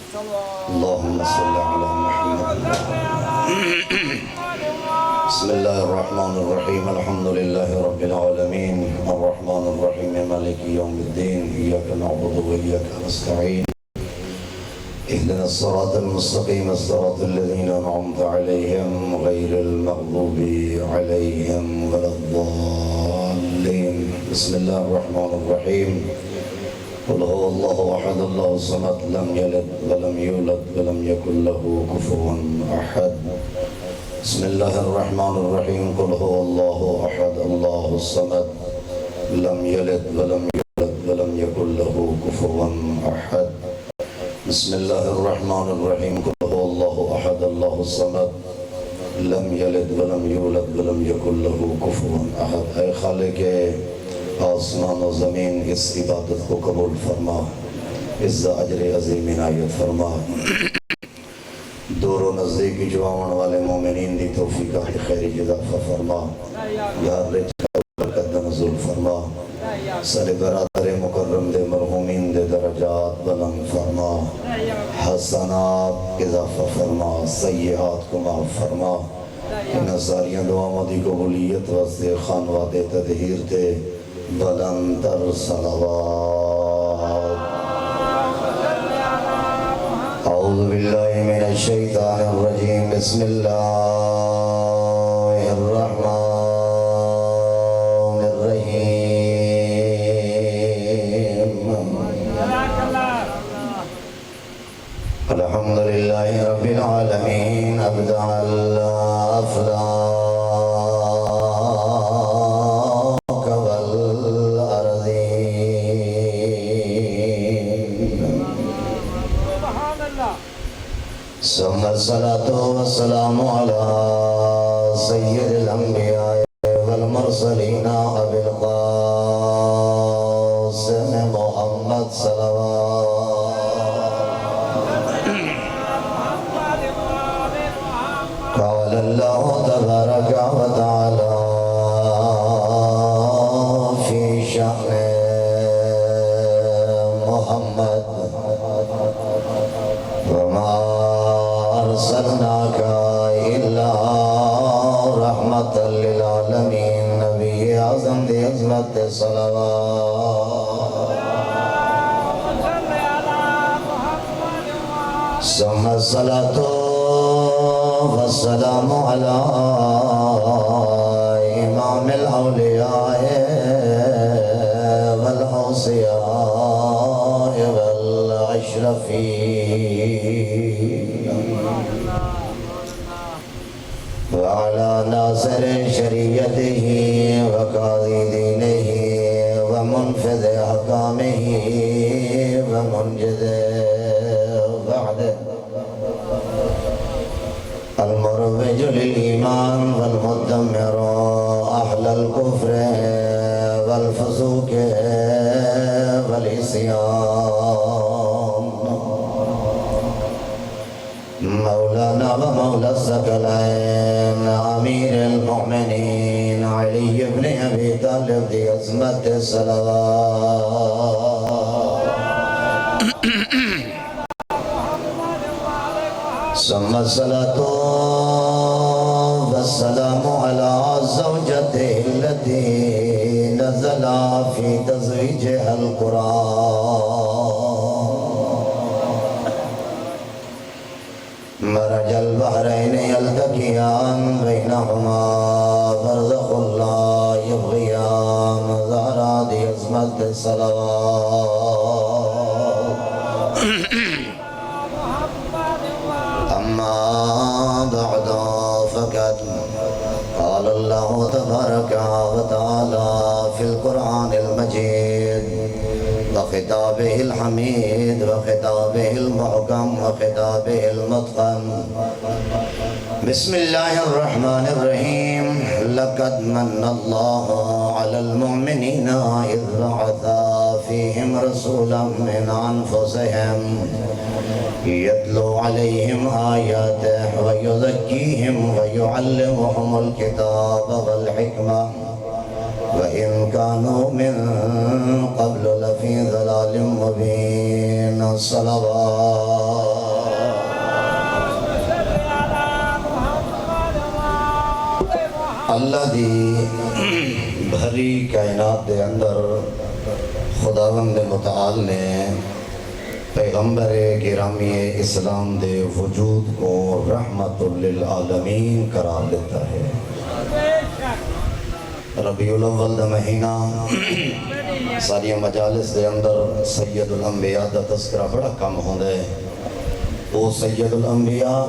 اللهم صل على محمد. بسم الله الرحمن الرحيم. الحمد لله رب العالمين الرحمن الرحيم مالك يوم الدين. إياك نعبد وإياك نستعين. اهدنا الصراط المستقيم صراط الذين أنعمت عليهم غير المغضوب عليهم ولا الضالين. بسم الله الرحمن الرحيم. قل هو الله أحد الله الصمد لم يلد ولم يولد ولم يكن له كفوا أحد. بسم الله الرحمن الرحيم. قل هو الله أحد الله الصمد لم يلد ولم يولد ولم يكن له كفوا أحد. بسم الله الرحمن الرحيم. قل هو الله أحد الله الصمد لم يلد ولم يولد ولم يكن له كفوا أحد. اے خالق آسمان و زمین، اس عبادت کو قبول فرما، اس اجر عظیم عنایت فرما. دور و نزدیک جو آن والے مومنین دی توفیقات خیری جزافہ فرما. یا رجل برکت نزول فرما. سر برادر مکرم دے مرحومین دے درجات بلند فرما. حسنات اضافہ فرما، سیئات کو معاف فرما. ان ساریاں دعا مدی قبولیت واسطے خانواد تدہیر تے بلند تر صلوات. اعوذ باللہ من الشیطان الرجیم. بسم اللہ الرحمن الرحیم. الحمدللہ رب العالمین. ابدع الافلاک ثم الصلاة والسلام على سيد الأنبياء والمرسلين أبي القاسم محمد صلوات. قال الله تبارك وتعالى في شأن محمد: وما أرسلناك إلا رحمة للعالمين. نبی اعظم دی عظمت صلوات. ثم الصلاة والسلام على إمام الأولياء والأوصياء والأشرفين وعلى ناصر شریعته وقاضی دینه ومنفذ احکامه ومنجز وعده المروج للإيمان والمدمر أهل الكفر والفسوق والعصيان. مولانا ومولا الثقلين امیر المؤمنین علی ابن ابی طالب دی عظمت صلوات. ثم الصلاة والسلام على زوجته التي نزل في تزويجها القرآن. مرج البحرين يلتقيان بينهما برزخ لا يبغيان. زهرا دی عظمت صلوات. أما بعد فقد قال الله تبارك وتعالى في القرآن المجيد وخطابه الحميد وخطابه المحكم وخطابه المتقن. بسم الله الرحمن الرحيم. لقد من الله على المؤمنين إذ بعث فيهم رسولا من أنفسهم يتلو عليهم آياته ويزكيهم ويعلمهم الكتاب والحكمة وإن كانوا من قبل لفي ضلال مبين. الصلوات. اللہ دی بھری کائنات دے اندر خداوند متعال نے پیغمبر گرامی اسلام دے وجود کو رحمت للعالمین قرار دیتا ہے۔ ربیع الاول دا مہینہ ساری مجالس دے اندر سید الانبیاء دا تذکرہ بڑا کم ہوندہ ہے۔ وہ سید الانبیاء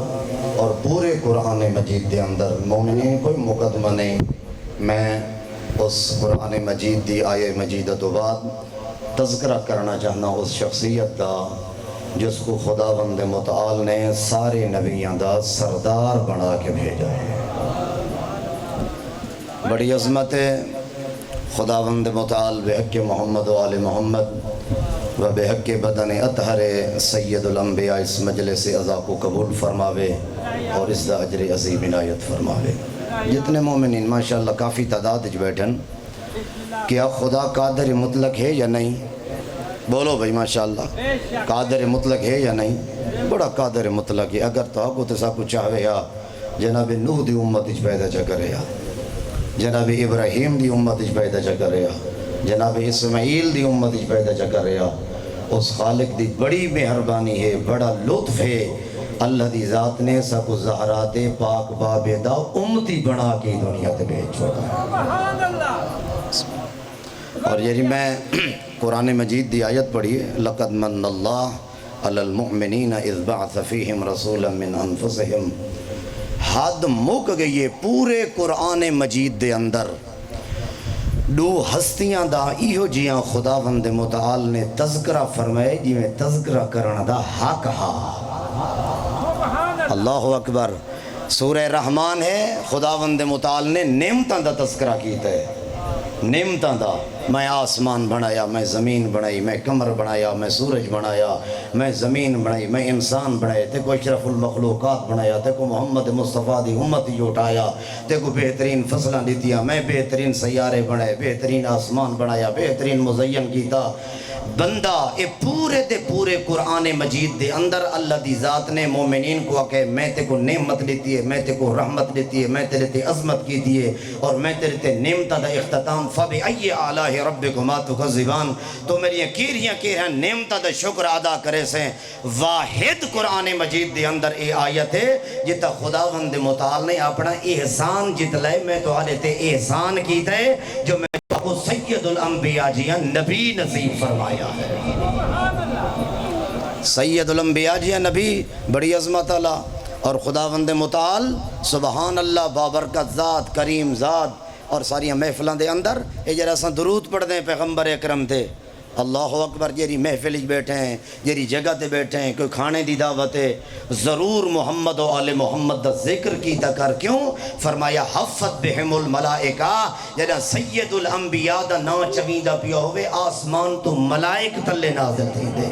اور پورے قرآن مجید دے اندر مومنین کوئی مقدمہ نہیں، میں اس قرآن مجید دی آیہ مجیدہ تو بعد تذکرہ کرنا چاہنا اس شخصیت دا جس کو خداوند متعال نے سارے نبیوں دا سردار بنا کے بھیجا ہے۔ بڑی عظمت ہے خداوند متعال بحق محمد و آل محمد و بحق بدن اطہر سید الانبیاء اس مجلس عزا کو قبول فرماوے اور اس دا اجر عظیم عنایت فرماوے۔ جتنے مومنین ماشاءاللہ کافی تعداد اچ بیٹھن، کیا خدا قادر مطلق ہے یا نہیں؟ بولو بھائی ماشاءاللہ، قادر مطلق ہے یا نہیں؟ بڑا قادر مطلق ہے۔ اگر تو آگو تسا کو چاہوے یا جناب نوح دی امت اچ پیدا چا کرے یا جناب ابراہیم دی امت اچ پیدا چا کرے یا جناب اسماعیل دی امت اچ پیدا چا کرے یا اس خالق دی بڑی مہربانی ہے، بڑا لطف ہے، اللہ دی ذات نے سب زہرات پاک بابدہ امتی بنا کے دنیا تے بھیج چھوڑا ہے۔ اور یعنی میں قرآن مجید دی آیت پڑھی ہے، لَقَدْ مَنَّ اللَّهُ عَلَى الْمُؤْمِنِينَ إِذْ بَعَثَ فِيهِمْ رَسُولًا مِّنْ أَنفُسِهِمْ۔ حد مک گئی ہے پورے قرآن مجید دے اندر دو ہستیاں دا ایہو جیاں خداوند متعال نے تذکرہ فرمائے جی میں تذکرہ کرنا دا حق ہا۔ اللہ اکبر۔ سورہ رحمان ہے، خداوند متعال نے نعمتاں دا تذکرہ کیتا ہے، نعمتاں دا۔ میں آسمان بنایا، میں زمین بنائی، میں قمر بنایا، میں سورج بنایا، میں زمین بنائی، میں انسان بنائے، تے کو اشرف المخلوقات بنایا، تے کو محمد مصطفیٰ دی امت ہی اٹھایا، تے کو بہترین فصلیں دیتیا، میں بہترین سیارے بنائے، بہترین آسمان بنایا، بہترین مزین کیتا۔ بندہ اے پورے دے پورے قرآن مجید دے اندر اللہ دی ذات نے مومنین کو کہ میں تے کو نعمت لیتی ہے، میں تے کو رحمت لیتی ہے، میں تیرے تے عظمت کی دیئے اور میں تیرے تے نعمتہ دا اختتام فَبِأَيِّ آلَاءِ رَبِّكُمَا تُكَذِّبَانِ۔ تو میری کیریاں نعمتہ دا شکر ادا کرے سے واحد قرآن مجید دے اندر اے آیت ہے جتا خداوند متعال نے اپنا احسان جت لائے، میں تو آلے تے احسان کیتا ہے جو میں کو سید الانبیاء جیاں نبی نصیب فرمایا ہے۔ سید الانبیاء جیاں نبی بڑی عظمت اللہ اور خداوند متعال سبحان اللہ بابرکت ذات کریم ذات اور ساری محفلان دے اندر اے جرا سا درود پڑھ دیں پیغمبر اکرم تے اللہ اکبر۔ جیری محفل بیٹھے ہیں، جیری جگہ تے بیٹھے ہیں، کوئی کھانے دی دعوت ہے، ضرور محمد و آل محمد دا ذکر کیتا کر۔ کیوں؟ فرمایا حفت بہم الملائکہ، جیڑا سید الانبیاء دا نا چویندہ پیا ہوئے آسمان تو ملائک تلے نازل تھی دے۔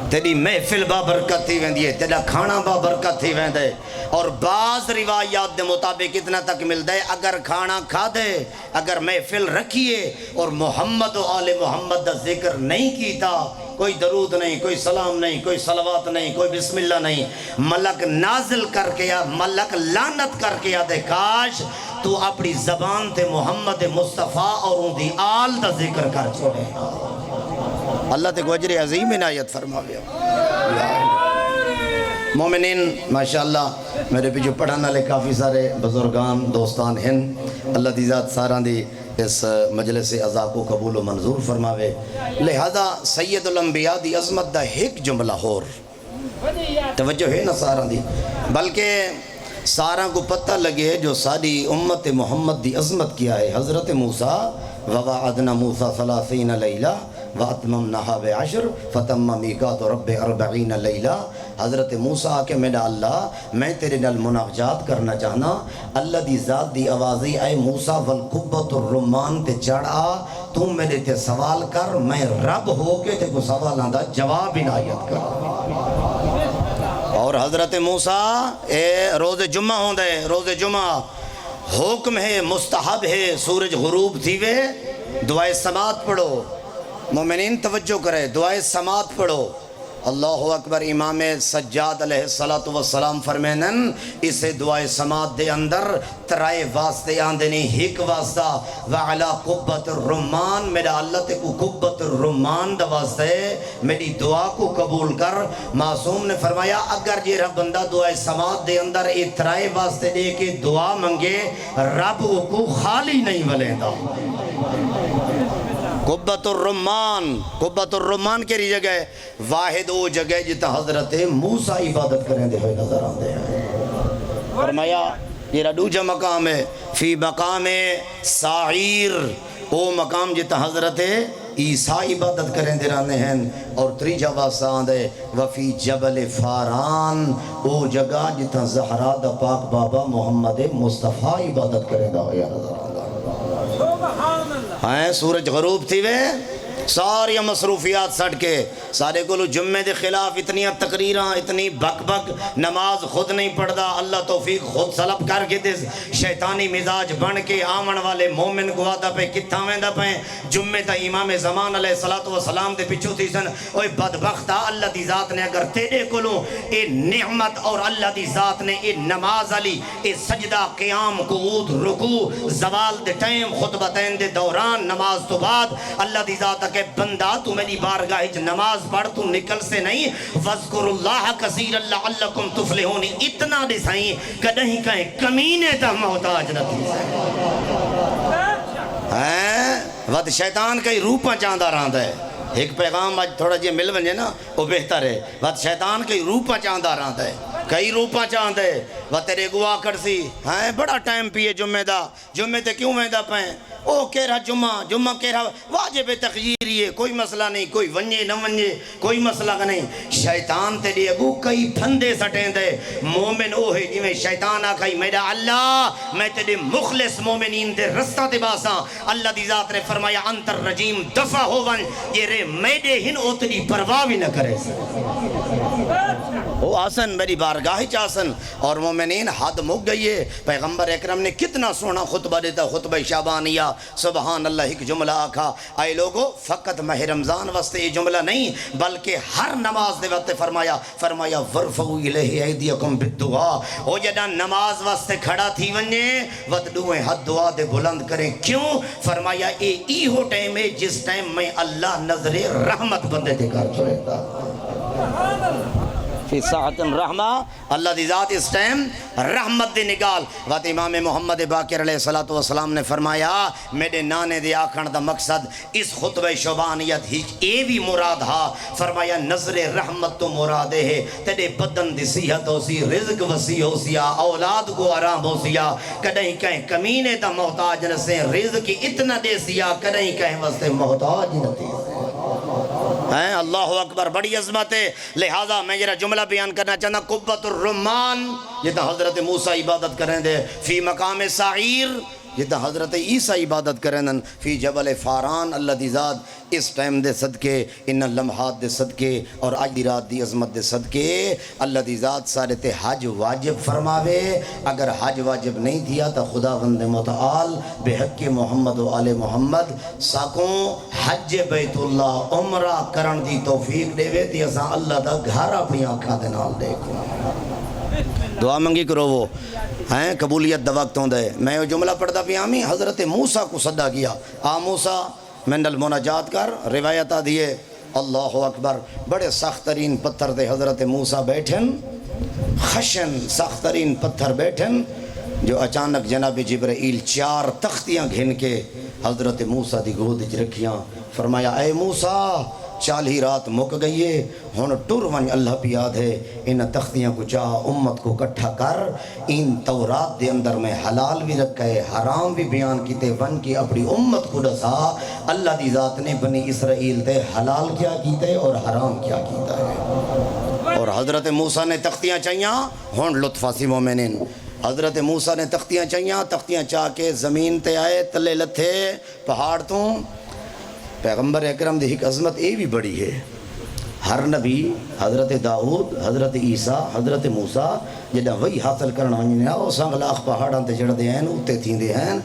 تیری محفل بابرکت تھی ویندی ہے، تیرا کھانا بابرکت تھی ویندے ہے۔ اور بعض روایات دے مطابق اتنا تک ملتا ہے اگر کھانا کھا دے، اگر محفل رکھیے اور محمد و آل محمد دا ذکر نہیں کیتا، کوئی درود نہیں، کوئی سلام نہیں، کوئی صلوات نہیں، کوئی بسم اللہ نہیں، ملک نازل کر کے یا ملک لعنت کر کے یا دے کاش تو اپنی زبان تے محمد مصطفیٰ اور ان دی آل دا ذکر کر چھوڑے۔ اللہ تے کو اجر عظیم عنایت فرماوے۔ مومنین ماشاءاللہ میرے پیچھے پڑھانا لے کافی سارے بزرگان دوستان ہیں، اللہ دی ذات ساران دی اس مجلس عزا کو قبول و منظور فرماوے۔ لہذا سید الانبیاء دی عظمت دا ایک جملہ ہور توجہ ہے نا ساران دی، بلکہ سارا کو پتہ لگے جو ساری امت محمد دی عظمت کیا ہے۔ حضرت موسیٰ وَوَعَدْنَا مُوسَىٰ 30 لَيْلَةً وَأَتْمَمْنَاهَا بِعَشْرٍ فَتَمَّ مِيقَاتُ رَبِّ 40 لَيْلَةً۔ حضرت موسیٰ کہ میرا اللہ میں تیرے نال مناجات کرنا چاہنا، اللہ دی ذات دی آوازی اے موسیٰ والقبۃ الرمان تے چڑھا، تو میرے تے سوال کر، میں رب ہو کے تے کو سوالوں دا جواب عنایت کر۔ اور حضرت موسیٰ اے روز جمعہ ہوں دے، روز جمعہ حکم ہے، مستحب ہے، سورج غروب تھی وے دعائے سماعت پڑھو۔ مومنین توجہ کرے، دعائے سماعت پڑھو۔ اللہ اکبر امام سجاد علیہ السلام فرمینن اسے دعائے سماعت دے اندر ترائے واسطے آندے نہیں ایک واسطہ وعلا قبت الرمان میرا اللہ تے کو قبت الرمان دا واسطے میری دعا کو قبول کر. معصوم نے فرمایا اگر یہ رب بندہ دعائے سماعت دے اندر اے ترائے واسطے دے کے دعا منگے رب کو خالی نہیں ولیں دا. قبت الرمان کے جگہ واحد وہ جگہ جتا حضرت موسیٰ عبادت کریں دے ہوئے نظر آن دے ہیں. فرمایا یہ دوجا مقام ہے فی مقام سعیر وہ مقام جتا حضرت عیسیٰ عبادت کریں دے رہنے ہیں. اور تریجا واسطہ آن دے وفی جبل فاران وہ جگہ جتا زہرا دا پاک بابا محمد مصطفیٰ عبادت کریں دے ہوئے نظر آن دے. ہاں سورج غروب تھی وے ساری مصروفیات سڑ کے سارے کو جمعے دے خلاف اتنی تقریراں اتنی بک بک نماز خود نہیں پڑھدا اللہ توفیق خود سلب کر کے دے شیطانی مزاج بن کے آمن والے مومن کو آدھا پہ کتھا ویندہ پہ جمعے تا امام زمان علیہ السلام دے پچھو تھی سن اوہ بدبختہ اللہ دی ذات نے اگر تیرے کلوں اے نعمت اور اللہ دی ذات نے اے نماز علی اے سجدہ قیام قعود رکوع زوال دے ٹائم خطبتین دے دوران نماز تو بعد اللہ دی ذات کہ بندہ تو میری بارگاہ نماز پڑھ تو نکل سے نہیں وذکر اللہ کثیر لعلکم تفلحون اتنا دے سائیں کدہیں کہیں کمینے تا محتاج رہتی ہے. ود شیطان کئی روپا چاندہ رہاں ہے ایک پیغام آج تھوڑا جی مل ونجے نا وہ بہتر ہے. ود شیطان کئی روپا چاندہ رہاں ہے کئی روپا چاند ہے وہ تیرے گواہ کرسی ہاں بڑا ٹائم پیے جمعہ دا جمعہ تے کیوں ویندہ پائیں او کہہ رہا جمعہ کہہ رہا واجب تخییری ہے کوئی مسئلہ نہیں کوئی ونجے نہ ونجے کوئی مسئلہ نہیں. شیطان تے لئے گو کئی پھندے سٹیں دے مومن او ہے جی میں شیطان آکھائی میرا اللہ میں تیرے مخلص مومنین دے رستہ دے باساں اللہ دی ذات نے فرمایا انتر رجیم دفع ہو ون یہ رے میڈے ہن اتنی پرواہ بھی نہ کرے سے وہ آسن میری بارگاہ چاسن اور مومنین حد مک گئی ہے. پیغمبر اکرم نے کتنا سونا خطبہ دیتا خطبہ شعبانیہ سبحان اللہ ایک جملہ آکھا آئے لوگو فقط ماہ رمضان واسطے یہ جملہ نہیں بلکہ ہر نماز دے وقت فرمایا ورفعوا الیہ ایدیکم بالدعا او جدہ نماز واسطے کھڑا تھی ونجے ود دوئے حد دعا دے بلند کریں کیوں فرمایا اے ہو ٹائم ہے جس ٹائم میں اللہ نظر رحمت بندے دے کر چھوڑے تھا فی ساعت رحمہ اللہ دی ذات اس ٹائم رحمت دی نگال. وقت امام محمد باقر علیہ السلام نے فرمایا میرے نانے دے آکھن دا مقصد اس خطبہ شعبانیت ہی اے بھی مراد ہا فرمایا نظر رحمت تو مرادے ہے تیرے بدن دی صحت ہو سی رزق وسیع ہو سیا اولاد کو آرام ہو سیا کدہیں کہیں کمینے دا محتاج نسیں رزق اتنا دے سیا کدہیں کہیں واسطے محتاج نتی اللہ اکبر بڑی عظمت ہے. لہذا میں یہ جملہ بیان کرنا چاہتا قبت الرمان جتا حضرت موسیٰ عبادت کریں دے فی مقام سعیر جتا حضرت عیسیٰ عبادت کریں دن فی جبل فاران اللہ دی ذات اس ٹائم دے صدقے ان لمحات دے صدقے اور آج دی رات دی عظمت دے صدقے اللہ دی ذات سارے تے حج واجب فرماوے. اگر حج واجب نہیں دیا تو خدا بند متعال بے حق محمد و آل محمد ساکوں حج بیت اللہ عمرہ کرن دی توفیق دے وے تی اساں اللہ دا گھر اپنی آنکھاں دے نال دیکھو دعا منگی کرو وہ ہیں قبولیت دا وقت ہوں دے. میں وہ جملہ پڑھتا پیامی حضرت موسیٰ کو صدا کیا آ موسیٰ من المناجات کر روایتہ دیے اللہ اکبر بڑے سخت ترین پتھر دے حضرت موسیٰ بیٹھن خشن سخت ترین پتھر بیٹھن جو اچانک جناب جبرائیل 4 تختیاں گھن کے حضرت موسیٰ دی گود وچ رکھیاں فرمایا اے موسیٰ 40 رات مک گئی ہے ہون ٹر ون اللہ پیاد ہے ان تختیاں کو چاہ امت کو کٹھا کر ان تورات دے اندر میں حلال بھی رکھا ہے حرام بھی بیان کیتے ون کی اپنی امت کو دسا اللہ دی ذات نے بنی اسرائیل تے حلال کیا کیتے اور حرام کیا کیتا ہے. اور حضرت موسیٰ نے تختیاں چاہیاں ہون لطفاسی مومنین حضرت موسیٰ نے تختیاں چاہ کے زمین تے آئے تلے لتھے پہاڑ تو پیغمبر اکرم دی ایک عظمت اے بھی بڑی ہے. ہر نبی حضرت داؤد حضرت عیسیٰ حضرت موسیٰ جدہ وہی حاصل کرنا ہوئی او سنگ لاکھ پہاڑاں تے چڑھدے ہیں اتے تھیندے ہیں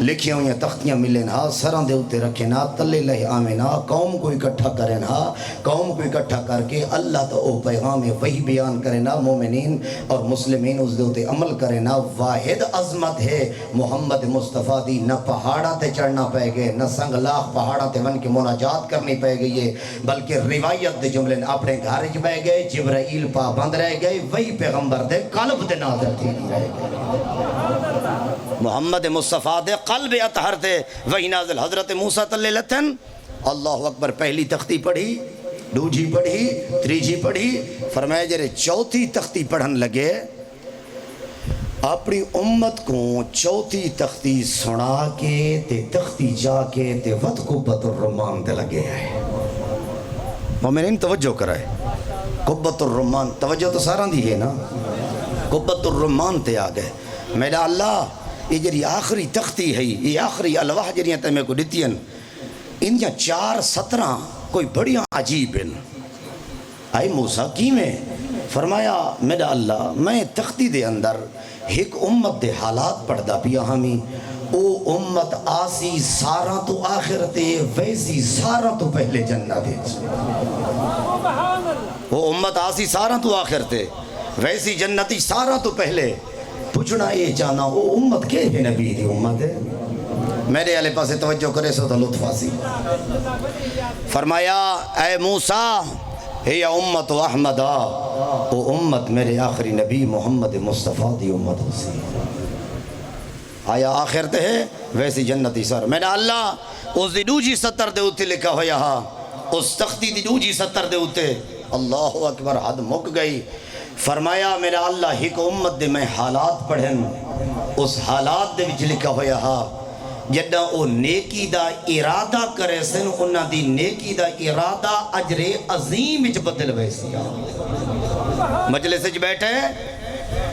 لکھیاں ہوئی تختیاں ملیں ہاں سران دے اتے رکھیں ہاں تلے لہ آمین ہاں قوم کو اکٹھا کریں ہاں قوم کو اکٹھا کر کے اللہ تو او پیغام وہی بیان کریں ہاں مومنین اور مسلمین اس دے اتے عمل کریں ہاں واحد عظمت ہے محمد مصطفیٰ دی نہ پہاڑاں تے چڑھنا پہ گئے نہ سنگ لاکھ پہاڑاں تے ون کے مناجات کرنی پہ گئی ہے بلکہ روایت دے جملے اپنے گھر چ بہ گئے جبرائیل پابند رہ گئے وہی پیغمبر دے قلب دے نازل تھی نہیں رہ گئے محمد مصطفیٰ دے قلب اطہر دے وہی نازل حضرت موسیٰ تلے لتن اللہ اکبر پہلی تختی پڑھی دوجی پڑھی تریجی پڑھی فرمایا جرے چوتھی تختی پڑھن لگے اپنی امت کو چوتھی تختی سنا کے تے تختی جا کے تے ود قبت الرمان دے لگے آئے مومنین توجہ کرائے قبت الرمان توجہ تو سارا دی ہے نا قبت الرمان تے آگئے میرا اللہ یہ جری آخری تختی ہے یہ آخری الواح جریاں تے میں کو دیتین انجا 4:17 کوئی بڑیاں عجیب ہیں آئی موسیٰ کی میں فرمایا میرا اللہ میں تختی دے اندر ایک امت دے حالات پڑھدا پیا ہمیں او امت آسی سارا تو آخر تے ویسی سارا تو پہلے جنہ دے وہ امت آسی سارا تو آخر تے ویسی جنتی سارا تو پہلے پوچھنا یہ چاہنا وہ امت کے ہے نبی دی امت ہے میرے علیہ پاس توجہ کرے سو تو لطف آسی فرمایا اے موسیٰ ہے امت و احمدہ وہ امت میرے آخری نبی محمد مصطفیٰ دی امت ہوسی آیا آخر تے ہے ویسی جنتی سر میرا اللہ اس دی دوجی 70 دے ہوتے لکھا ہویا ہاں اس تختی دی دوجی 70 دے ہوتے اللہ اکبر حد مک گئی فرمایا میرا اللہ ایک امت دے میں حالات پڑھن اس حالات دے وچ لکھا ہویا ہاں جدہ او نیکی دا ارادہ کرے سن انہ دی نیکی دا ارادہ اجر عظیم وچ بدل ویسی مجلس وچ بیٹھے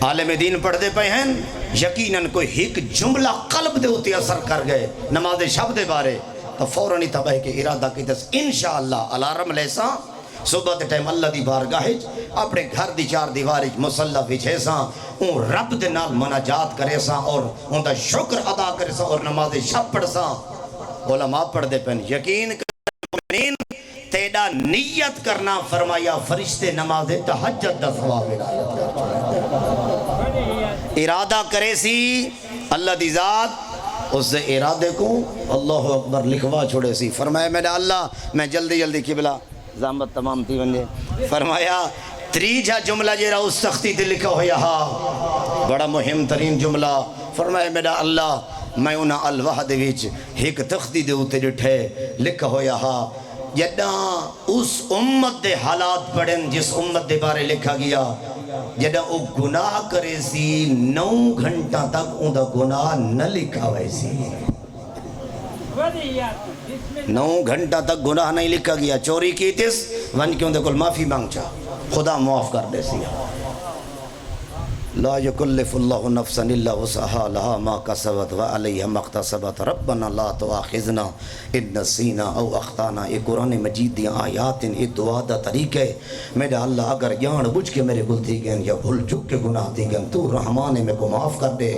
عالم دین پڑھ دے پہ ہیں یقیناً کوئی ایک جملہ قلب دے ہوتے اثر کر گئے نماز شب دے بارے تو فوراً تباہ کے ارادہ کی تس انشاءاللہ الارم لیسا صبح دے ٹائم اللہ دی بارگاہج اپنے گھر دی 4 دیوارج مسلح وچھے سا ان رب دے نال مناجات کرے سا اور ان دا شکر ادا کرے سا اور نماز شب پڑھ سا علماء پڑھ دے پہن یقین کریں تیڑا نیت کرنا فرمایا فرشتے نماز تہجد دا ثواب ارادہ کرے سی اللہ دی ذات اس دے ارادے کو اللہ اکبر لکھوا چھوڑے سی فرمایا میرا اللہ میں جلدی جلدی قبلہ زحمت تمام تھی ونجے فرمایا تریجا جملہ جیرا اس تختی تے لکھا ہویا ہاں بڑا مہم ترین جملہ فرمایا میرا اللہ میں انہا الواح دے ویچ ایک تختی دے ہوتے ڈٹھے لکھا ہویا ہاں جدہ اس امت دے حالات پڑھیں جس امت دے بارے لکھا گیا جدہ او گناہ کرے سی 9 گھنٹہ تک ان دا گناہ نہ لکھا ویسی 9 گھنٹہ تک گناہ نہیں لکھا گیا چوری کی تیس ون کیوں دے کل معافی مانگ چاہ خدا معاف کر دے سی لا یکلف اللہ نفسا الا وسعها لها ما کسبت وعلیہا ما اکتسبت ربنا لا تؤاخذنا ان نسینا او اخطانا یہ قرآن مجید دی آیات یہ دعا دا طریقہ ہے میرا اللہ اگر جان بجھ کے میرے گل تھی گئن یا بھول چک کے گناہ تھی گئن تو رحمان میں کو معاف کر دے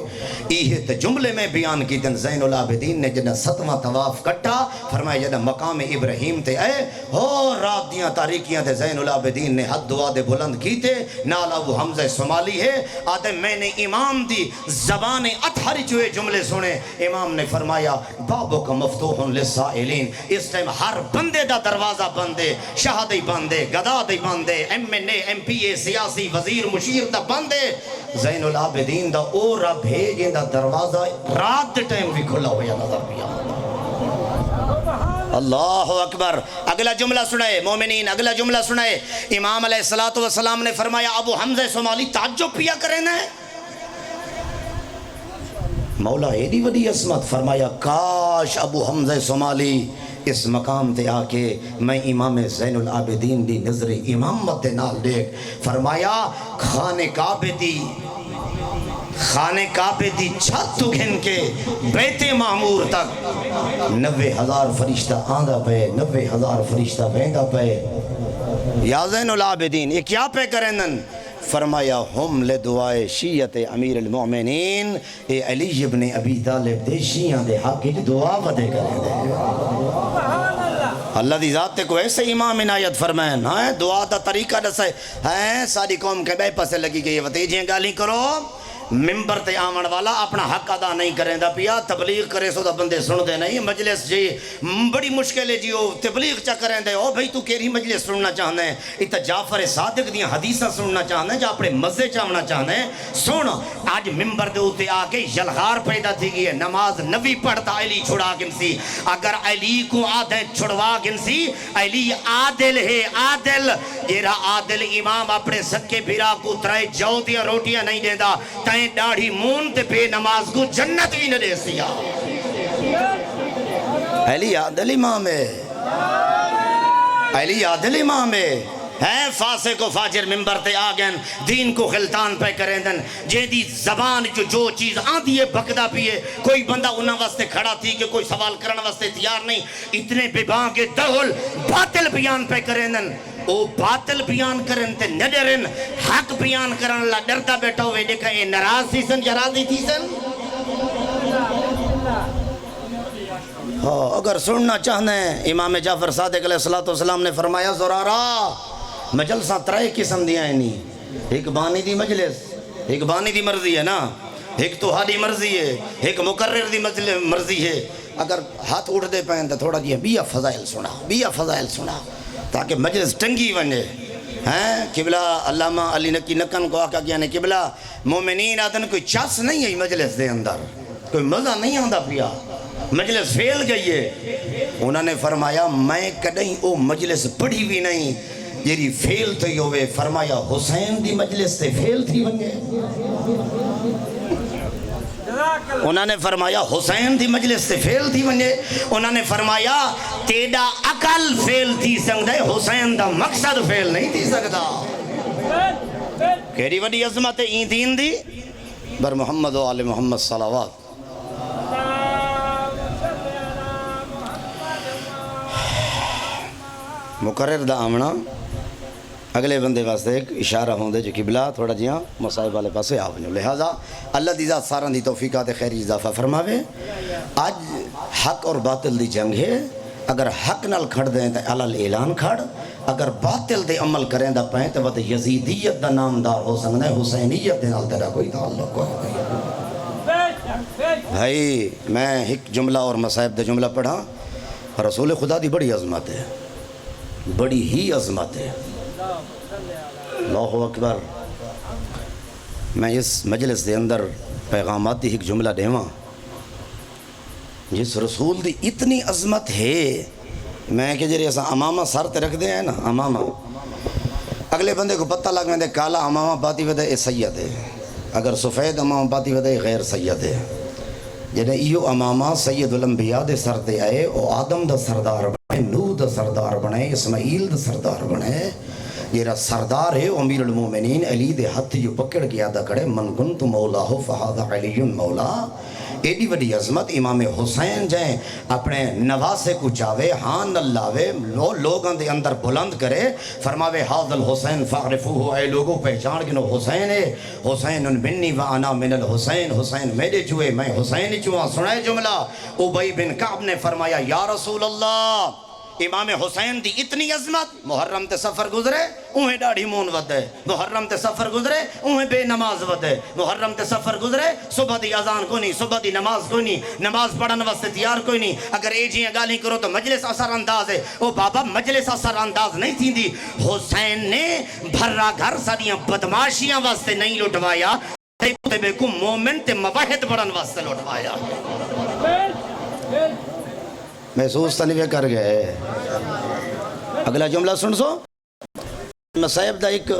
یہ تے جملے میں بیان کی دن زین العابدین نے جنہ 7واں طواف کٹا فرمایا جنہ مقام ابراہیم تے اے ہو رات دیاں تاریکیاں تے زین العابدین نے حد دعا دے بلند کی تے نال ابو حمزہ سومالی ہے آدھے میں نے امام دی زبان اطہر چوئے جملے سنے امام نے فرمایا بابو کا مفتوح للسائلین اس ٹائم ہر بندے دا دروازہ بندے شہدی بندے گدا دی بندے MNA MPA سیاسی وزیر مشیر دا بندے زین العابدین دا اورا بھیجیں دا دروازہ رات دے ٹائم بھی کھلا ہویا نظر پیا اللہ اکبر اگلا جملہ سنائے مومنین اگلا جملہ سنائے امام علیہ السلام نے فرمایا ابو حمزہ سومالی تعجب پیا کریں نا مولا ایڈی وڈی عظمت فرمایا کاش ابو حمزہ سومالی اس مقام تے آکے میں امام زین العابدین دی نظر امامت نال دیکھ فرمایا خانے کعبے دی چھت تو گھن کے بیت معمور تک 90,000 فرشتہ آندہ پہ 90,000 فرشتہ بیندہ پہ یا زین العابدین یہ کیا پہ کرنن فرمایا ہم لدعائے شیعت امیر المؤمنین، اے علی ابن ابی طالب دے شیعہ دے حق کی دعا ودے کریں دے۔ اللہ دی ذات تے کو ایسے امام عنایت فرمائیں، ہاں دعا دا طریقہ دسے، ہاں ساری قوم کے بے پسے لگی گئی وطیجیں گالی کرو، ممبر تے آمن والا اپنا حق ادا نہیں کریں دا پیا، تبلیغ کرے سو دا بندے سن دے نہیں، مجلس جی بڑی مشکل ہے جی وہ تبلیغ چا کریں دے، او بھئی تو کیری مجلس سننا چاہنے ہیں، اتا جعفر صادق دیاں حدیثہ سننا چاہنے ہیں، جا اپنے مزے چاہنا چاہنے ہیں، سن آج ممبر دے ہوتے آکے یلغار پیدا تھی گئی ہے، نماز نبی پڑھتا علی چھڑا گنسی، اگر علی کو آدھے چھڑوا گنسی، علی عادل ہے، عادل، یہ عادل امام اپنے سکے بھیرا کو ترائے جو دیا روٹیاں نہیں دیندہ، تائیں ڈاڑھی مون تے بے نماز کو جنت بھی نہ دے سیا۔ علی عادل امام ہے، علی عادل امام ہے فاسق و فاجر ممبر تے آگن دین کو خلطان پہ کریں دن جے دی زبان جو چیز آدھی ہے بکدہ پیے، کوئی بندہ انہاں واسطے کھڑا تھی کہ کوئی سوال کرنا واسطے تیار نہیں، اتنے بباں کے دہل باطل بیان پہ کریں دن، او باطل بیان کرن تے نڈرن، حق بیان کرن اللہ ڈرتا بیٹھا ہوئے دیکھا اے نراز تھی سن یا راضی تھی سن؟ اگر سننا چاہنے ہیں امام جعفر صادق علیہ السلام نے فرمایا زرارہ مجلسہ ترائے قسم دیا ہے نہیں، ایک بانی دی مجلس، ایک بانی دی مرضی ہے نا، ایک توحادی مرضی ہے، ایک مقرر دی مرضی ہے، اگر ہاتھ اٹھ دے پائیں تو تھوڑا دیا بیا فضائل سنا تاکہ مجلس ٹنگی بنے ہیں۔ قبلہ علامہ علی نقی نکن کو آقا کیا نے قبلہ مومنین آدن کوئی چاس نہیں ہے مجلس دے اندر، کوئی مزہ نہیں آندہ پیا، مجلس فیل گئی ہے۔ انہوں نے فرمایا میں کدیں او مجلس پڑھی بھی نہیں جیری فیل تھی ہوئے، فرمایا حسین دی مجلس سے فیل تھی ونگے، انہوں نے فرمایا حسین دی مجلس سے فیل تھی ونگے، انہوں نے فرمایا تیڑا عقل فیل تھی سکتا ہے، حسین دا مقصد فیل نہیں تھی سکتا۔ کیری وڈی عظمت این دین دی بر محمد و آل محمد صلوات۔ مقرر دا آمنا اگلے بندے واسطے ایک اشارہ ہوندے جو قبلہ تھوڑا جیاں مصائب والے پاسے آونیو، لہذا اللہ دی ذات سارن دی توفیقات خیری اضافہ فرماوے۔ آج حق اور باطل دی جنگ ہے، اگر حق نال کھڑ دیں تو علال اعلان کھڑ، اگر باطل دے عمل کریں دا پہیں تو وہ یزیدیت دا نامدار ہو سکتا ہے، حسینیت دے نال تیرا کوئی تعلق کوئی نہیں۔ بھائی میں ایک جملہ اور مصائب دا جملہ پڑھا، رسول خدا دی بڑی عظمت ہے، بڑی ہی عظمت ہے، اللہ اکبر۔ میں اس مجلس دے اندر پیغاماتی ایک جملہ دیواں، جس رسول دی اتنی عظمت ہے، میں کہ جیسے امامہ سر تے رکھ دے ہیں نا، امامہ اگلے بندے کو پتہ لگ میں دے کالا امامہ پاتی ودے اے سید ہے، اگر سفید امامہ پاتی ودے غیر سید ہے، جنہیں ایو امامہ سید الانبیاء دے سر دے آئے، او آدم دا سردار بنے، نوح دا سردار بنے، اسماعیل دا سردار بنے، یہ سردار ہے امیر المومنین علی دے ہاتھ جو پکڑ کے ادا کرے من کنت مولا فہذا علی مولا۔ ایڈی وڈی عظمت امام حسین جائیں اپنے نواسے کو چاہے ہاں نہ لاوے لوگاں دے اندر بلند کرے، فرماوے حاضر الحسین فاغرفوہ، اے لوگوں پہچان گنو حسین ہے، حسین منی وانا من الحسین، حسین میرے چوئے میں حسین چوہاں۔ سنائے جملہ ابی بن کعب نے فرمایا یا رسول اللہ امام حسین دی اتنی عظمت، محرم تے سفر گزرے انہیں ڈاڑھی مون ودے، محرم تے سفر گزرے انہیں بے نماز ودے، محرم تے سفر گزرے صبح دی اذان کو نہیں، صبح دی نماز کو نہیں، نماز پڑھن واسطے تیار کوئی نہیں، اگر اے جیاں گالی کرو تو مجلس اثر انداز ہے، او بابا مجلس اثر انداز نہیں تھی دی، حسین نے بھرا گھر ساریاں بدماشیاں واسطے نہیں لٹوایا، تے کو مومن تے موحد بڑھن واسطے لٹوایا۔ محسوس تنویہ کر گئے۔ اگلا جملہ سن سو، مصائب دا ایک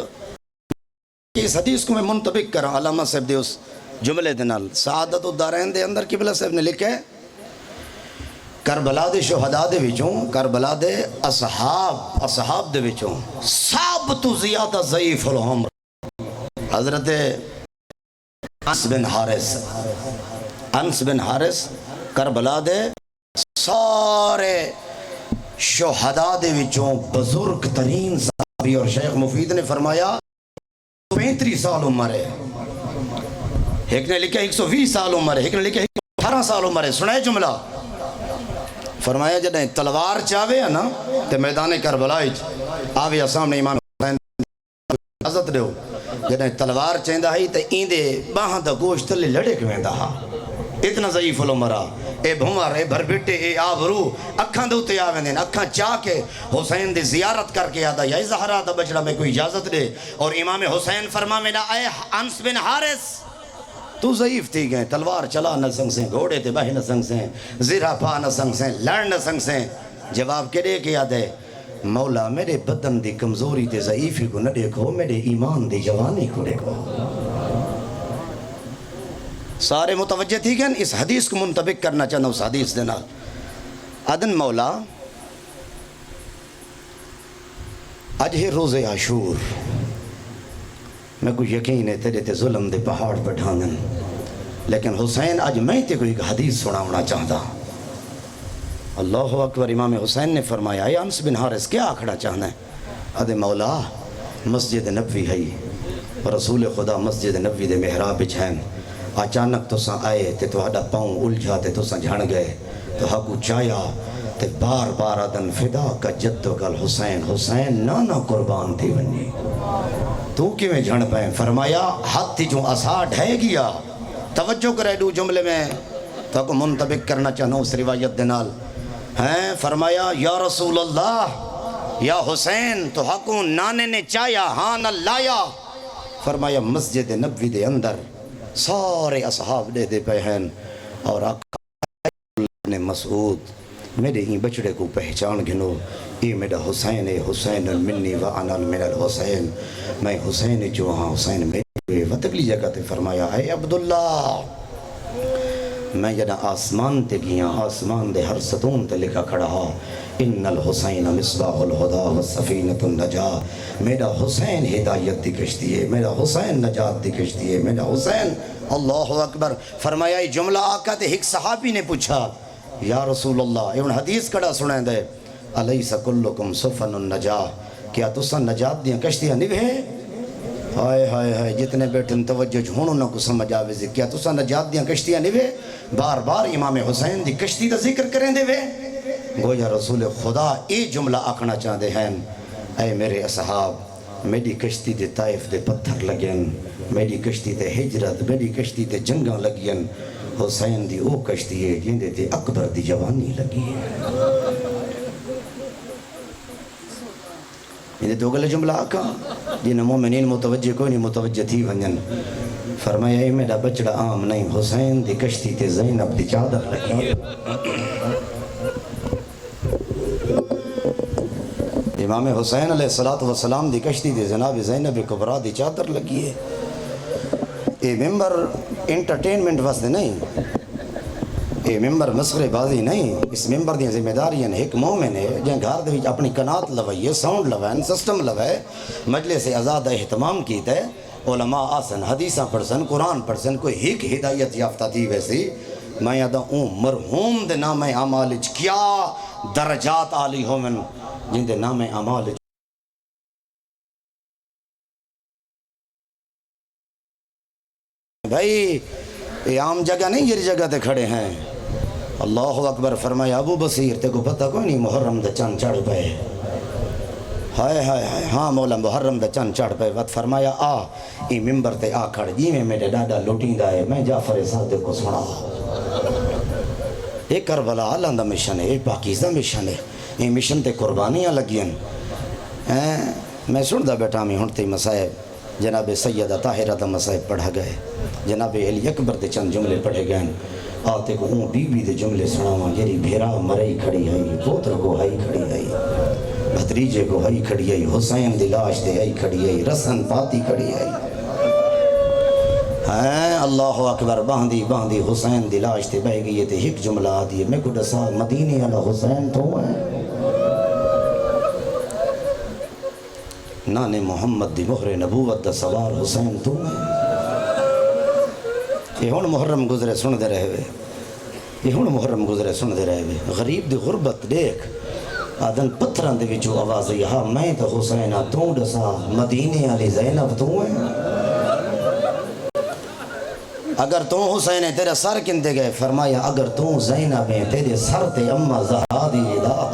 اس حدیث کو میں منطبق کرا علامہ صاحب دے اس جملے دے نال، سعادت الدارین دے اندر قبلہ صاحب نے لکھا ہے کربلا دے شہداء دے وچوں، کربلا دے اصحاب دے وچوں سب تو زیادہ ضعیف العمر حضرت انس بن حارث کربلا دے سارے شہداء دے وچوں بزرگ ترین صحابی، اور شیخ مفید نے فرمایا 135 سال عمر ہے، ایک نے لکھا 120 سال عمر ہے، ایک نے لکھا 18 سال عمر ہے. سنائے جملہ. فرمایا جدیں تلوار چاہوے ہے نا تے میدان کربلا آوے سامنے امام حسین اجازت دیو. جدیں تلوار چاہندا ہی تے ایندے باہاں دا گوشت تلے لڑے کیویں دا. اتنا ضعیف العمر اے بھمر اے بھربٹے اے آبرو اکھاں دے اوتے آویں دین اکھاں چاہ کے حسین دی زیارت کر کے آدا یا زہرا دا بچڑا میں کوئی اجازت دے. اور امام حسین فرماویں نا اے انس بن حارث تو ضعیف تھی گئے، تلوار چلا نہ سنگ سے، گھوڑے تے بہ نہ سنگ سے، زیرہ پا نہ سنگ سے، لڑ نہ سنگ سے. جواب کے دے کے آدھے مولا میرے بدن دی کمزوری تے ضعیفی کو نہ دیکھو، میرے ایمان دی جوانی کو دیکھو. سارے متوجہ تھی گئے اس حدیث کو منطبق کرنا چاہنا اس حدیث دینا. ادن مولا اج ہے روز عاشور، میں کوئی یقین ہے تیرے تے ظلم دے پہاڑ بڑھانن، لیکن حسین اج میں تے کوئی حدیث سناونا چاہتا. اللہ اکبر. امام حسین نے فرمایا اے انس بن حارث کیا آکھڑا چاہنا ہے؟ ادے مولا مسجد نبوی ہے، رسول خدا مسجد نبوی دے محراب وچ ہیں. اچانک تساں آئے تے تہاڈا پاؤں الجھا تے تساں جھڑ گئے تو ہکو چایا تے بار بار ادن فدا کا جدو کل حسین حسین نانا قربان تھی ونی تو کیویں جھڑ پائیں؟ فرمایا ہاتھ جو اسا ڈھے گیا. توجہ کرے دو جملے میں تو کو منطبق کرنا چاہنا اس روایت دنال ہیں. فرمایا یا رسول اللہ یا حسین تو حقوں نانے نے چایا ہاں نہ لایا. فرمایا مسجد نبوی دے اندر سارے اصحاب دے دے پہن اور آقا نے مسعود میرے ہی بچڑے کو پہچان گنو یہ میرا حسین ہے، حسین منی وانا من الحسین، میں حسین جو ہاں حسین میرے وطبلی جگہ تے. فرمایا اے عبداللہ میں جنا آسمان تے گیا، آسمان دے ہر ستون تے لکھا کھڑا ہا ان الحسین مصباح الہدا والسفینۃ النجاہ. میرا حسین ہدایت دی کشتی ہے، میرا حسین نجات دی کشتی ہے، میرا حسین. اللہ اکبر. فرمایا یہ جملہ آقا تے ایک صحابی نے پوچھا یا رسول اللہ یہ حدیث کڑا سنیں دے الیس کلکم سفن النجاہ، کیا تساں نجات دیاں کشتیاں نہیں ہیں؟ ہائے ہائے ہائے جتنے بیٹھن توجہ جھونوں نہ کو سمجھ آوے زی کیا تساں نجات دیاں کشتیاں نہیں ہیں؟ بار بار امام حسین دی کشتی دا ذکر کریں دے وے. گویا رسول خدا ای جملہ آکھنا چاہ دے ہیں اے میرے اصحاب میری کشتی دے طائف دے پتھر لگین، میری کشتی تے ہجرت، میری کشتی تے جنگاں لگین. حسین دی او کشتی ہے جندے تے اکبر دی جوانی لگی ہے. یہ دو گلے جملہ آقا جن مومنین متوجہ کوئی نہیں متوجہ تھی ونجن. فرمایا اے میرا بچڑا عام نہیں، حسین دی کشتی تے زینب دی چادر لگی ہے. امام حسین علیہ السلام دی کشتی تے جناب زینب کبرا دی چادر لگی ہے. یہ ممبر انٹرٹینمنٹ واسطے نہیں، یہ ممبر مسخرے بازی نہیں. اس ممبر دیا ذمہ داریاں ایک مومن ہے جہاں گھر دے وچ اپنی قنات لوائیے، ساؤنڈ لوائیں، سسٹم لوائے، مجلس آزاد اہتمام کیتا ہے، علماء آسن، حدیثاں پڑھسن، قرآن پڑھسن، کوئی ایک ہدایت یافتہ تھی. ویسی میں یادہ مرحوم دے نام اعمال کیا درجات عالی ہومن جن دے نام اعمال بھائی یہ عام جگہ نہیں، یہ جگہ تے کھڑے ہیں. اللہ اکبر. فرمایا ابو بصیر تے کو پتہ کوئی نہیں محرم دے چند چڑھ پے. ہائے ہائے ہائے ہاں مولا محرم دے چند چڑھ پے. وقت فرمایا آ ای ممبر تے آ کھڑ جی میں میرے ڈاڈا لوٹیں دا ہے میں جعفر صادق کو سنا. یہ کربلا اللہ دا مشن ہے، یہ پاکیزہ مشن ہے، یہ مشن تے قربانیاں لگین. میں سن دا بیٹا میں ہنٹتے مسائب جناب سیدہ طاہرہ دا مسائب پڑھا گئے، جناب علی اکبر دے چند جملے پڑھے گئے. آتے کو اون بی بی دے جملے سناواں جیری بھیرا مرئی کھڑی ہے، پوتر کو ہائی کھڑی ہے، بھتریجے کو ہائی کھڑی ہے، حسین دی لاش دے ہائی کھڑی ہے، رسن پاتی کھڑی ہے. اللہ اکبر. باندھی باندھی حسین دی لاش تے بہ گئی تے ایک جملہ آتی ہے میں کو دسا مدینے والا حسین تو ہے. نانے محمد دی مہر نبوت دا سوار حسین تو ہے. یہ ہون محرم گزرے سن دے رہے ہوئے، یہ ہون محرم گزرے سن دے رہے ہوئے. غریب دی غربت دیکھ آدن پتھران دے وچو آواز ہے ہاں میں تو حسینہ تو ڈسا مدینے علی زینب تو ہے اگر تو حسین ہے تیرا سر کن دے گئے فرمایا اگر تو زینب ہے تیرے سر تے اممہ زہرا دی دا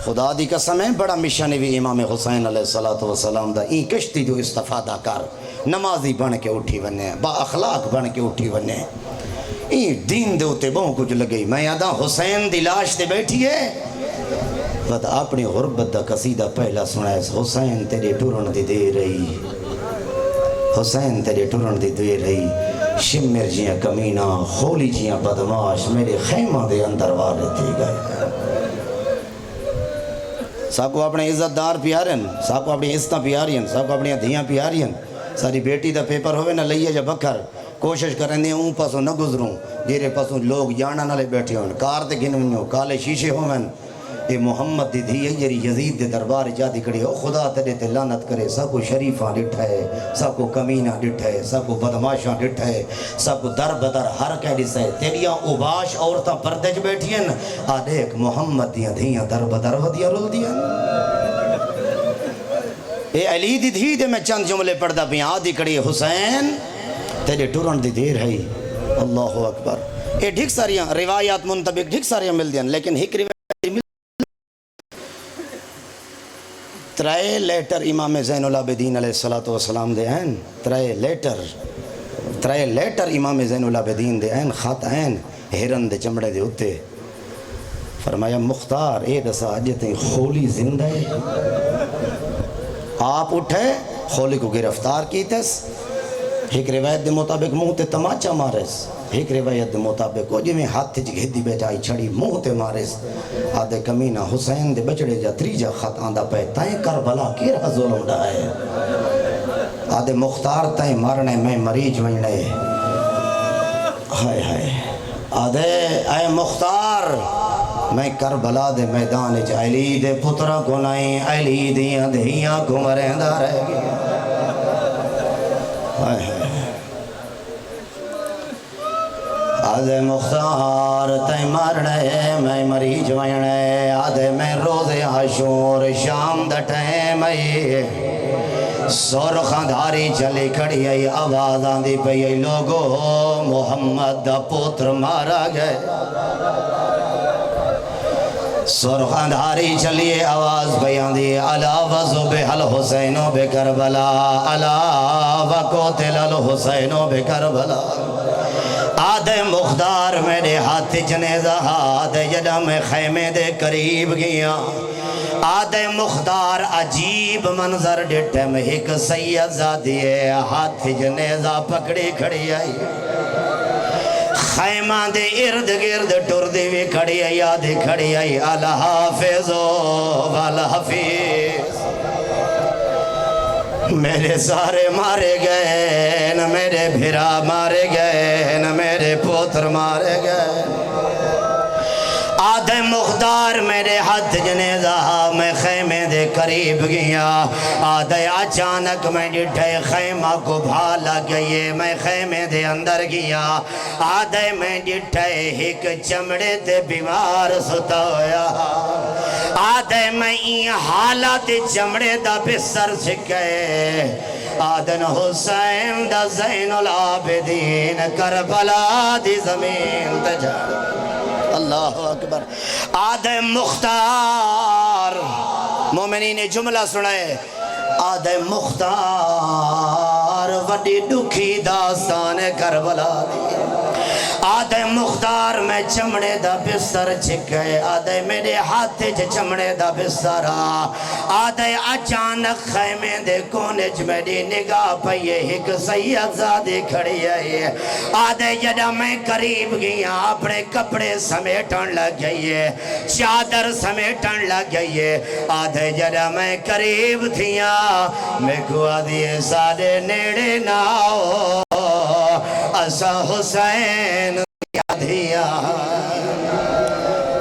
خدا دی قسم ہے بڑا مشن بھی امام حسین علیہ السلام دا این کشتی جو استفادہ کر نمازی بن کے اٹھی بنے با اخلاق بن کے اٹھی بنے این دین دے ہوتے بہوں کچھ لگئی میں یاداں حسین دی لاش تے بیٹھی ہے بات اپنی غربت دا قصیدہ پہلا سنائے حسین تیرے ٹورن دی دے رہی حسین تیرے ٹورن دی دے رہی شمر جیاں کمینہ خولی جیاں بدماش میرے خیمہ دے اندر والے تھی گئے سب کو اپنے عزت دار پیارین سب کو اپنی عزتہ پیارین سب کو اپنی دھیاں پیارین ساری بیٹی دا پیپر ہوئے نہ لئیے جا بکر کوشش کریں دیں اون پاسوں نہ گزروں جیرے پاسوں لوگ جانا نہ لے بیٹھے ہوں کار تے گھنوں ہوں کالے شیشے ہوئیں اے محمد دی دھی جیری یزید دے دربار جادی کڑی ہو خدا تیرے تے لعنت کرے سب کو شریفاں ڈٹھا ہے سب کو کمینہ ڈٹھا ہے سب کو بدماشاں ڈٹھا ہے سب کو در بدر ہر کہہ ڈسا ہے تیریاں اوباش عورتاں پردج بیٹھی ہیں آ دیکھ محمد دیاں دھیاں در بدر ودیاں رول دیاں اے علی دی دھی دے میں چند جملے پڑھدا بھی آدھی کڑی حسین تیرے ٹورن دی دیر ہے اللہ اکبر اے ڈھک ساریاں روایات منطبق ڈھک ساریاں مل دیاں لیکن ہک روایت ترائے لیٹر امام زین العابدین علیہ السلام دے ہیں ترائے لیٹر امام زین العابدین دے ہیں خط ہیں ہرن دے چمڑے دے ہوتے فرمایا مختار اے دسا اجتیں خولی زندہ ہے آپ اٹھے خولی کو گرفتار کیتس ایک روایت دے مطابق منہ تے تماچا مارس ایک روایت دے مطابق وہ جی میں ہاتھ تھی گھدی بیٹھائی چھڑی منہ تے مارس آدھے کمینہ حسین دے بچڑے جا تریجا خط آندہ پہ تائیں کربلا کی رہا ظلم ڈائے آدھے مختار تائیں مارنے میں مریج وینے ہائے ہائے آدھے اے مختار میں کربلا دے میدان جا علی دے پترہ کو نائیں علی دیاں دھیاں کو مرندہ رہ گیا ہائے ہائے آدھے مختار تائیں مارنے میں مریج وینے آدھے میں روز عاشور شام دٹھیں میں سرخاں دھاری چلی کھڑی ہے آواز آندھی پہ یہ لوگو محمد دا پتر مارا گئے سرخاں دھاری چلیے آواز بیان دی علا وزب الحسینو بکربلا علا وقتل الحسینو بکربلا آدھے مختار میرے ہاتھ جنیزہ آدھے جدہ میں خیمے دے قریب گیا آدھے مختار عجیب منظر ڈٹھے میں ایک سید زادی ہے ہاتھ جنیزہ پکڑی کھڑی آئی خیمہ دے ارد گرد ٹر دی بھی کھڑی آئی آدھی کھڑی آئی الحافظ والحفیظ میرے سارے مارے گئے نہ میرے بھرا مارے گئے نہ میرے پوتر مارے گئے آدھے مختار میرے ہاتھ جنیزہ میں خیمے دے قریب گیا آدھے اچانک میں ڈٹھے خیمہ کو بھالا گئے میں خیمے دے اندر گیا آدھے میں ڈٹھے ایک چمڑے دے بیمار ستا ہویا آدھے میں این حالات چمڑے دا بسر سکے آدھن حسین دا زین العابدین کربلا دی زمین تجھاڑ اللہ اکبر آدھے مختار مومنین جملہ سنائے آدھے مختار وڈی دکھی داستان کربلا دی آدھے مختار میں چمڑے دا بستر چھکے آدھے میرے ہاتھ چمڑے دا بستر آدھے اچانک خیمے دے کونج میری نگاہ پہیے ایک سید زادی کھڑی ہے آدھے جدہ میں قریب گیا اپنے کپڑے سمیٹن لگ گئیے چادر سمیٹن لگ گئیے آدھے جدہ میں قریب تھیا میں کو آدھے سارے نیڑے ناؤ اسا حسین دیا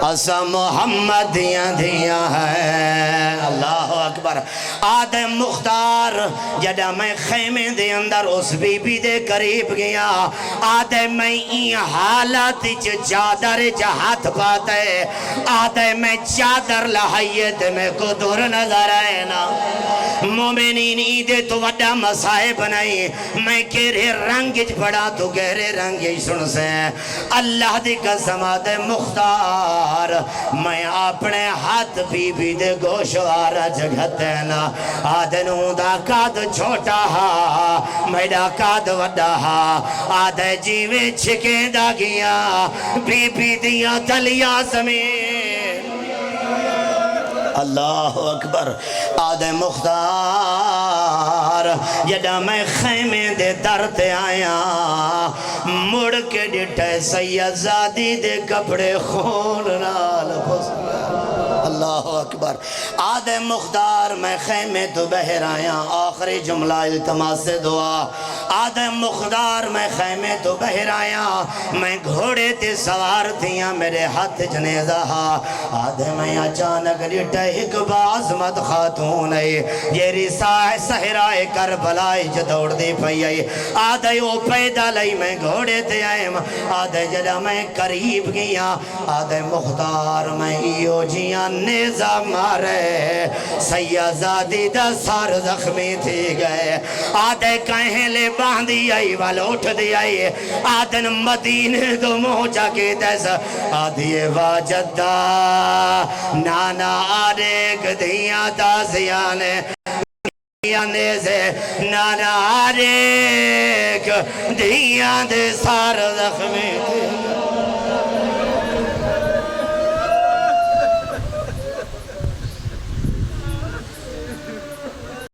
اسا محمد دیا ہے اللہ اکبر آدم مختار جڑا میں خیمے دے اندر اس بی بی دے قریب گیا آدم میں این حالت چادر ہاتھ پاتے آدم میں چادر لہیت میں کو دور نظر آئے نا مومنین ایدے تو وڈا مسائب نہیں میں کہرے رنگ پڑا تو گہرے رنگ سن سے اللہ دی قسم آدم مختار میں اپنے ہاتھ بی بی دے گوشوارا جگتے نا آدنوں دا کاد چھوٹا ہا میڈا کاد وڈا ہا آدھے جیوے چھکے دا گیا بی بی دیا تلیا زمین اللہ اکبر آدھے مختار جڑا میں خیمے دے درتے آیا مڑ کے ڈٹھے سید زادی دے کپڑے خون نال اللہ اکبر آدھے مختار میں خیمے تو بہر آیا آخری جملہ التماس سے دعا آدھے مختار میں خیمے تو بہر آیا میں گھوڑے تے سوار تھیاں میرے ہاتھ جنیزہ آدھے میں اچانک ڈٹھے ایک بعظمت خاتون ہے یہ رسائے سہرائے کربلائی جدوڑ دی پئی ہے آدھے وہ پیدا لئی میں گھوڑے تے آئے آدھے جڑا میں قریب گیا آدھے مختار میں ایو جیاں نیزہ مارے سیازادی دا سار زخمی تھی گئے آدھے کہیں لے باندھی آئی والوٹ دی آئی آدھن مدینے دو موجہ کی تیسا آدھی واجدہ نانا آرے گدھیاں تازیانے نیزے نانا آرے گدھیاں دے سار زخمی تھی